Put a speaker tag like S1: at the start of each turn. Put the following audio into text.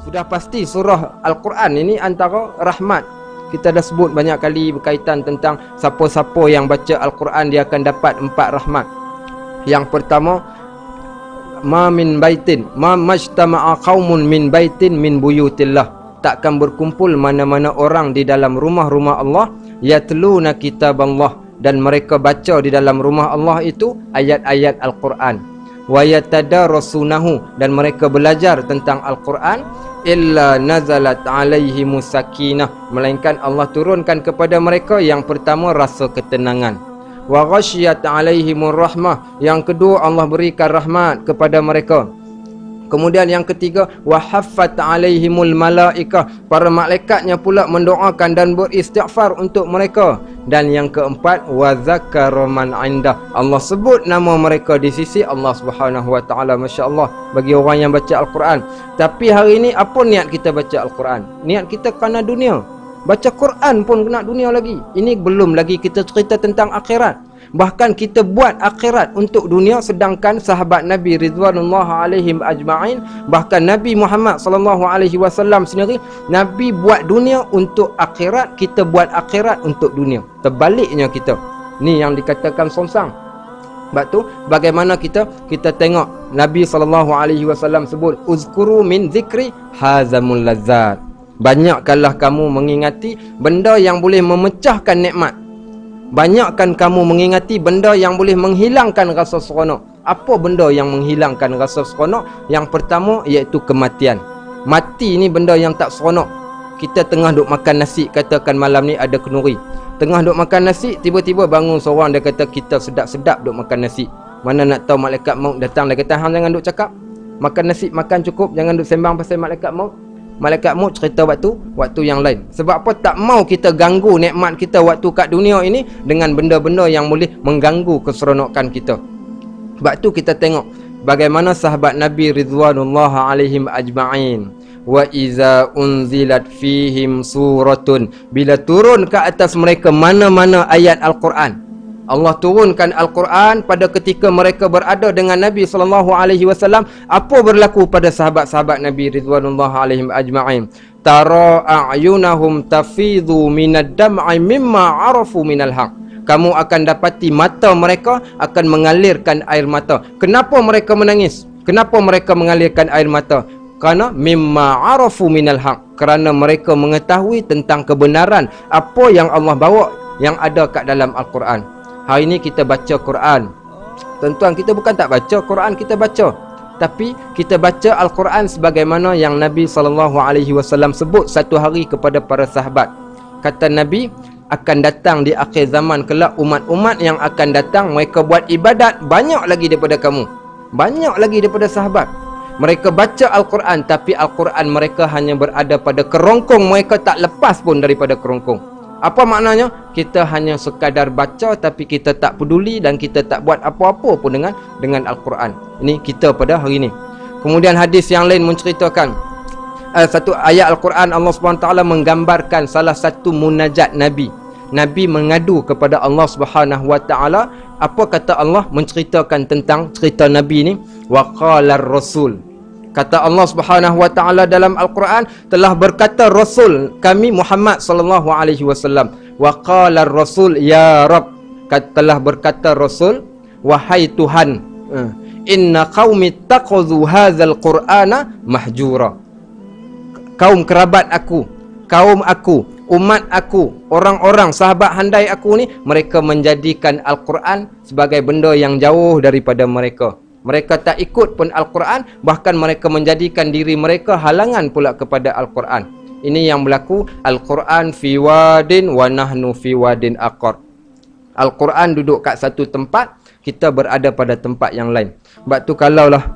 S1: Sudah pasti surah Al-Quran ini antara rahmat. Kita dah sebut banyak kali berkaitan tentang siapa-siapa yang baca Al-Quran dia akan dapat 4 rahmat. Yang pertama, ma min baitin ma majtama'a qaumun min baitin min buyutillah, takkan berkumpul mana-mana orang di dalam rumah-rumah Allah, yatluna kitaballah, dan mereka baca di dalam rumah Allah itu ayat-ayat Al-Quran, wa yatadarasunahu, dan mereka belajar tentang Al-Quran, illa nazalat alaihimus sakinah, melainkan Allah turunkan kepada mereka yang pertama rasa ketenangan, wa ghasyiyat alaihimur rahmah, yang kedua Allah berikan rahmat kepada mereka. Kemudian yang ketiga, wa haffat alaihimul malaikah, para malaikatnya pula mendoakan dan beristighfar untuk mereka. Dan yang keempat, wa zakara man indah, Allah sebut nama mereka di sisi Allah Subhanahu wa taala. Masya-Allah bagi orang yang baca Al-Quran. Tapi hari ini apa niat kita baca Al-Quran? Niat kita kerana dunia. Baca Quran pun kena dunia lagi. Ini belum lagi kita cerita tentang akhirat. Bahkan kita buat akhirat untuk dunia, sedangkan sahabat Nabi ridwanullah alaihim ajma'in, bahkan Nabi Muhammad sallallahu alaihi wasallam sendiri, Nabi buat dunia untuk akhirat, kita buat akhirat untuk dunia. Terbaliknya kita. Ni yang dikatakan songsang. Sebab tu bagaimana kita tengok Nabi sallallahu alaihi wasallam sebut uzkuru min zikri hazamul lazzat. Banyakkanlah kamu mengingati benda yang boleh memecahkan nikmat. Banyakkan kamu mengingati benda yang boleh menghilangkan rasa seronok. Apa benda yang menghilangkan rasa seronok? Yang pertama iaitu kematian. Mati ni benda yang tak seronok. Kita tengah duk makan nasi, katakan malam ni ada kenduri. Tengah duk makan nasi, tiba-tiba bangun seorang, dia kata kita sedap-sedap duk makan nasi. Mana nak tahu malaikat maut datang, dia kata hang jangan duk cakap. Makan nasi, makan cukup, jangan duk sembang pasal malaikat maut. Malaikat maut cerita waktu yang lain. Sebab apa? Tak mau kita ganggu nikmat kita waktu kat dunia ini dengan benda-benda yang boleh mengganggu keseronokan kita. Sebab tu kita tengok bagaimana sahabat Nabi ridwanullah alaihim ajma'in, wa iza unzilat fihim suratun, bila turun ke atas mereka mana-mana ayat Al-Quran. Allah turunkan Al-Quran pada ketika mereka berada dengan Nabi SAW. Apa berlaku pada sahabat-sahabat Nabi ridwanullah alaihim ajma'in? Tara a'yunahum tafidhu minad dam'i mimma arafu minal haq. Kamu akan dapati mata mereka akan mengalirkan air mata. Kenapa mereka menangis? Kenapa mereka mengalirkan air mata? Kerana mimma arafu minal haq, kerana mereka mengetahui tentang kebenaran apa yang Allah bawa, yang ada kat dalam Al-Quran. Hari ini kita baca Quran. Tuan-tuan, kita bukan tak baca Quran, kita baca. Tapi kita baca Al-Quran sebagaimana yang Nabi SAW sebut satu hari kepada para sahabat. Kata Nabi, akan datang di akhir zaman kelak umat-umat yang akan datang, mereka buat ibadat banyak lagi daripada kamu. Banyak lagi daripada sahabat. Mereka baca Al-Quran, tapi Al-Quran mereka hanya berada pada kerongkong, mereka tak lepas pun daripada kerongkong. Apa maknanya? Kita hanya sekadar baca tapi kita tak peduli dan kita tak buat apa-apa pun dengan Al-Quran. Ini kita pada hari ini. Kemudian hadis yang lain menceritakan satu ayat Al-Quran, Allah SWT menggambarkan salah satu munajat Nabi. Nabi mengadu kepada Allah SWT. Apa kata Allah menceritakan tentang cerita Nabi ni? Wa qala ar-rasul, kata Allah SWT dalam Al-Quran, telah berkata Rasul kami Muhammad sallallahu alaihi wasallam. Wa qala ar-rasul ya Rabb, telah berkata Rasul, wahai Tuhan, inna qaumi taqazu hadzal qur'ana mahjura. Kaum kerabat aku, kaum aku, umat aku, orang-orang sahabat handai aku ni, mereka menjadikan Al-Quran sebagai benda yang jauh daripada mereka. Mereka tak ikut pun Al-Quran, bahkan mereka menjadikan diri mereka halangan pula kepada Al-Quran. Ini yang berlaku. Al-Quran fi wadin wa nahnu fi wadin aqar. Al-Quran duduk kat satu tempat, kita berada pada tempat yang lain. Sebab tu kalaulah